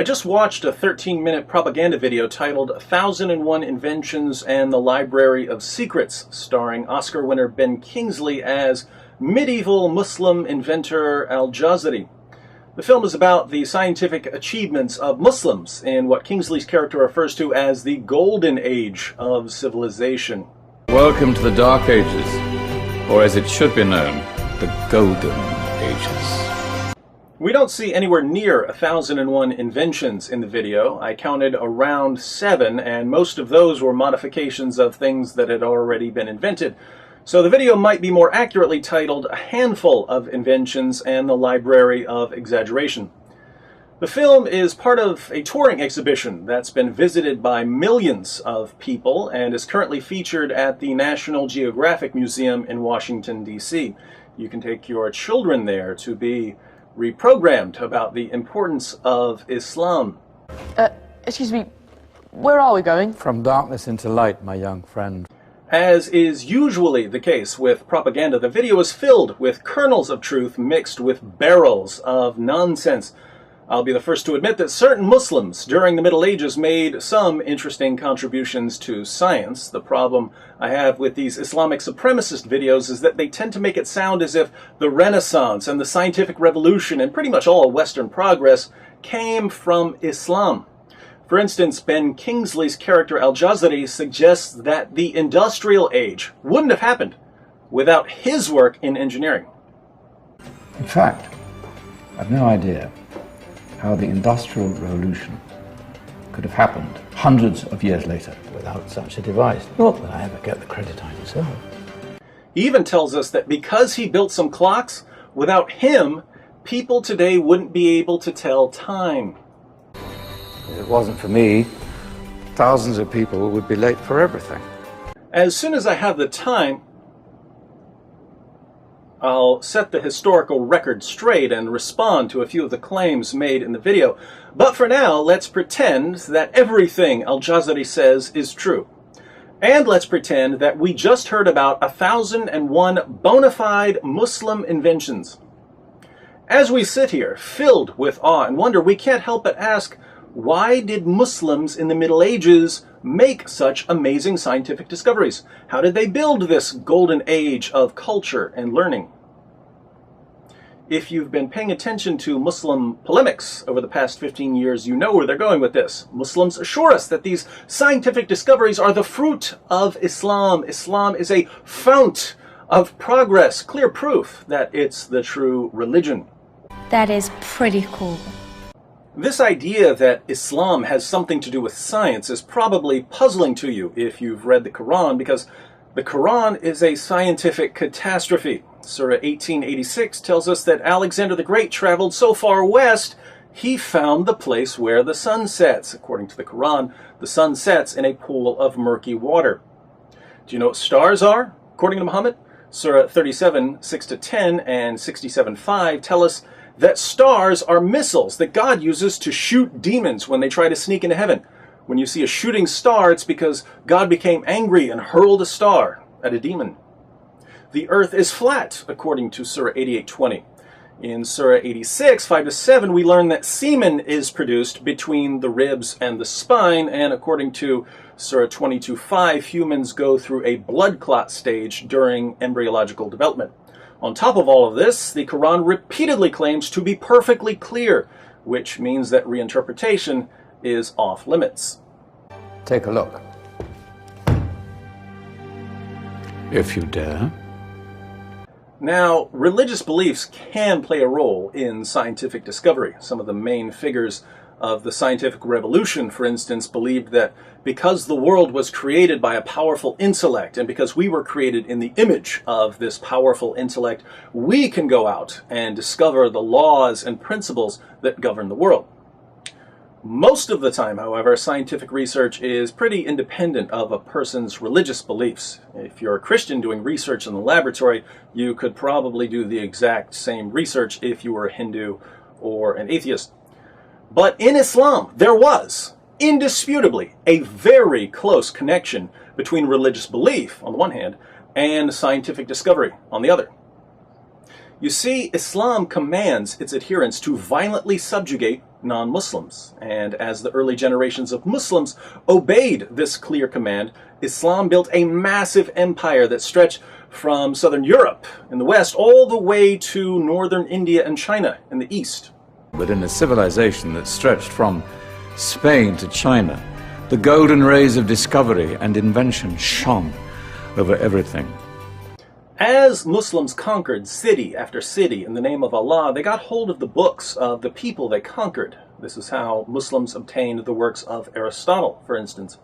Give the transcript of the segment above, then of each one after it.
I just watched a 13-minute propaganda video titled 1001 Inventions and the Library of Secrets, starring Oscar winner Ben Kingsley as medieval Muslim inventor Al-Jazari. The film is about the scientific achievements of Muslims in what Kingsley's character refers to as the Golden Age of civilization. Welcome to the Dark Ages, or as it should be known, the Golden Ages. We don't see anywhere near 1001 inventions in the video. I counted around 7, and most of those were modifications of things that had already been invented. So the video might be more accurately titled A Handful of Inventions and the Library of Exaggeration. The film is part of a touring exhibition that's been visited by millions of people and is currently featured at the National Geographic Museum in Washington, D.C. You can take your children there to be reprogrammed about the importance of Islam. Excuse me, where are we going? From darkness into light, my young friend. As is usually the case with propaganda, the video is filled with kernels of truth mixed with barrels of nonsense. I'll be the first to admit that certain Muslims during the Middle Ages made some interesting contributions to science. The problem I have with these Islamic supremacist videos is that they tend to make it sound as if the Renaissance and the scientific revolution and pretty much all Western progress came from Islam. For instance, Ben Kingsley's character Al-Jazari suggests that the industrial age wouldn't have happened without his work in engineering. In fact, I've no idea how the Industrial Revolution could have happened hundreds of years later without such a device. Not that I ever get the credit I deserve. He even tells us that because he built some clocks, without him, people today wouldn't be able to tell time. If it wasn't for me, thousands of people would be late for everything. As soon as I have the time, I'll set the historical record straight and respond to a few of the claims made in the video. But for now, let's pretend that everything Al-Jazari says is true. And let's pretend that we just heard about 1001 bona fide Muslim inventions. As we sit here, filled with awe and wonder, we can't help but ask, why did Muslims in the Middle Ages make such amazing scientific discoveries? How did they build this golden age of culture and learning? If you've been paying attention to Muslim polemics over the past 15 years, you know where they're going with this. Muslims assure us that these scientific discoveries are the fruit of Islam. Islam is a fount of progress, clear proof that it's the true religion. That is pretty cool. This idea that Islam has something to do with science is probably puzzling to you if you've read the Quran, because the Quran is a scientific catastrophe. Surah 1886 tells us that Alexander the Great traveled so far west, he found the place where the sun sets. According to the Quran, the sun sets in a pool of murky water. Do you know what stars are? According to Muhammad, Surah 37, 6-10 and 67:5 tell us that stars are missiles that God uses to shoot demons when they try to sneak into heaven. When you see a shooting star, it's because God became angry and hurled a star at a demon. The earth is flat, according to Surah 88:20. In Surah 86, 5-7, we learn that semen is produced between the ribs and the spine, and according to Surah 22:5, humans go through a blood clot stage during embryological development. On top of all of this, the Quran repeatedly claims to be perfectly clear, which means that reinterpretation is off limits. Take a look. If you dare. Now, religious beliefs can play a role in scientific discovery. Some of the main figures of the scientific revolution, for instance, believed that because the world was created by a powerful intellect, and because we were created in the image of this powerful intellect, we can go out and discover the laws and principles that govern the world. Most of the time, however, scientific research is pretty independent of a person's religious beliefs. If you're a Christian doing research in the laboratory, you could probably do the exact same research if you were a Hindu or an atheist. But in Islam, there was, indisputably, a very close connection between religious belief, on the one hand, and scientific discovery, on the other. You see, Islam commands its adherents to violently subjugate non-Muslims, and as the early generations of Muslims obeyed this clear command, Islam built a massive empire that stretched from southern Europe in the west all the way to northern India and China in the east. But in a civilization that stretched from Spain to China, the golden rays of discovery and invention shone over everything. As Muslims conquered city after city in the name of Allah, they got hold of the books of the people they conquered. This is how Muslims obtained the works of Aristotle, for instance.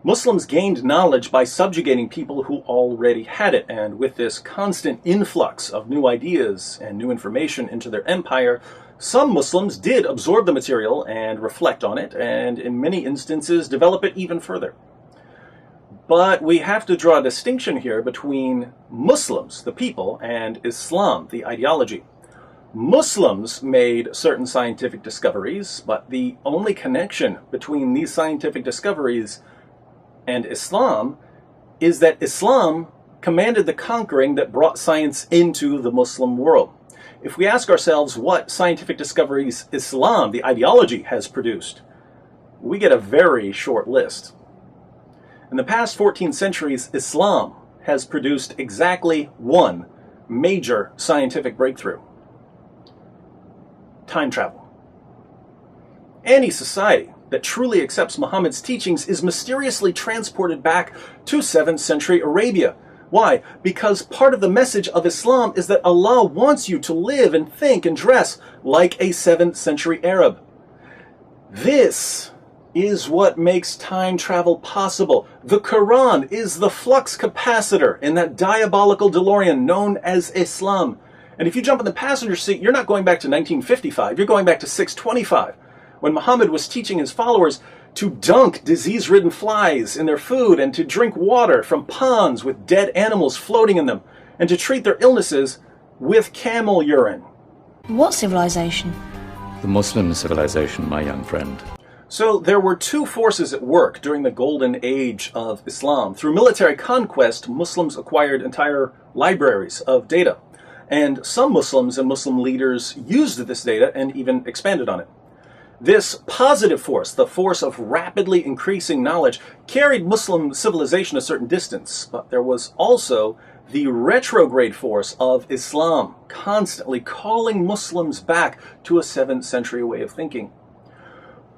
Muslims gained knowledge by subjugating people who already had it, and with this constant influx of new ideas and new information into their empire, some Muslims did absorb the material and reflect on it, and in many instances develop it even further. But we have to draw a distinction here between Muslims, the people, and Islam, the ideology. Muslims made certain scientific discoveries, but the only connection between these scientific discoveries and Islam is that Islam commanded the conquering that brought science into the Muslim world. If we ask ourselves what scientific discoveries Islam, the ideology, has produced, we get a very short list. In the past 14 centuries, Islam has produced exactly one major scientific breakthrough: time travel. Any society that truly accepts Muhammad's teachings is mysteriously transported back to 7th century Arabia. Why? Because part of the message of Islam is that Allah wants you to live and think and dress like a 7th century Arab. This is what makes time travel possible. The Quran is the flux capacitor in that diabolical DeLorean known as Islam. And if you jump in the passenger seat, you're not going back to 1955, you're going back to 625, when Muhammad was teaching his followers to dunk disease-ridden flies in their food and to drink water from ponds with dead animals floating in them, and to treat their illnesses with camel urine. What civilization? The Muslim civilization, my young friend. So there were two forces at work during the golden age of Islam. Through military conquest, Muslims acquired entire libraries of data. And some Muslims and Muslim leaders used this data and even expanded on it. This positive force, the force of rapidly increasing knowledge, carried Muslim civilization a certain distance. But there was also the retrograde force of Islam, constantly calling Muslims back to a 7th century way of thinking.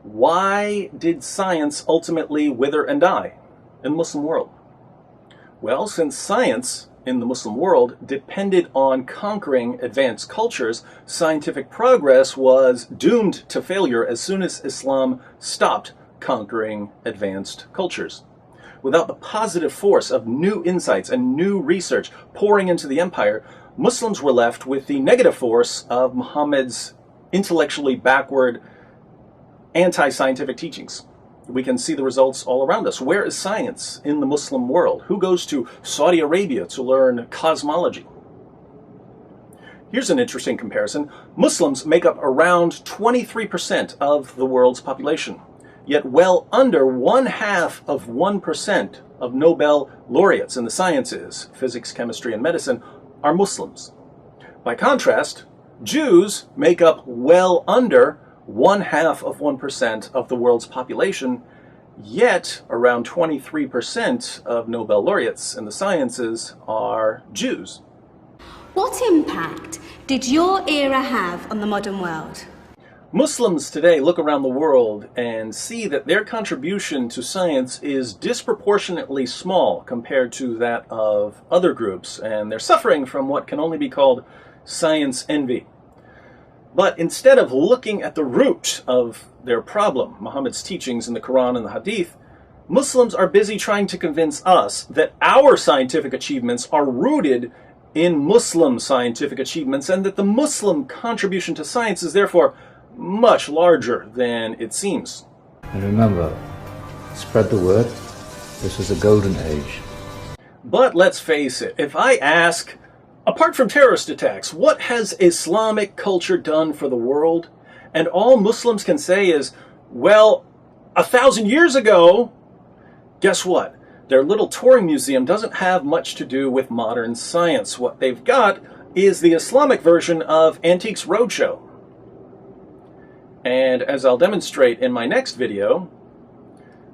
Why did science ultimately wither and die in the Muslim world? Well, since science in the Muslim world depended on conquering advanced cultures, scientific progress was doomed to failure as soon as Islam stopped conquering advanced cultures. Without the positive force of new insights and new research pouring into the empire, Muslims were left with the negative force of Muhammad's intellectually backward, anti-scientific teachings. We can see the results all around us. Where is science in the Muslim world? Who goes to Saudi Arabia to learn cosmology? Here's an interesting comparison. Muslims make up around 23% of the world's population, yet well under 1/2% of Nobel laureates in the sciences, physics, chemistry, and medicine, are Muslims. By contrast, Jews make up well under 1/2% of the world's population, yet around 23% of Nobel laureates in the sciences are Jews. What impact did your era have on the modern world? Muslims today look around the world and see that their contribution to science is disproportionately small compared to that of other groups, and they're suffering from what can only be called science envy. But instead of looking at the root of their problem, Muhammad's teachings in the Quran and the Hadith, Muslims are busy trying to convince us that our scientific achievements are rooted in Muslim scientific achievements, and that the Muslim contribution to science is therefore much larger than it seems. And remember, spread the word. This is a golden age. But let's face it, if I ask, apart from terrorist attacks, what has Islamic culture done for the world? And all Muslims can say is, well, 1,000 years ago, guess what? Their little touring museum doesn't have much to do with modern science. What they've got is the Islamic version of Antiques Roadshow. And as I'll demonstrate in my next video,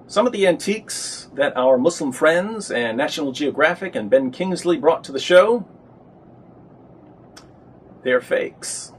some of the antiques that our Muslim friends and National Geographic and Ben Kingsley brought to the show, they're fakes.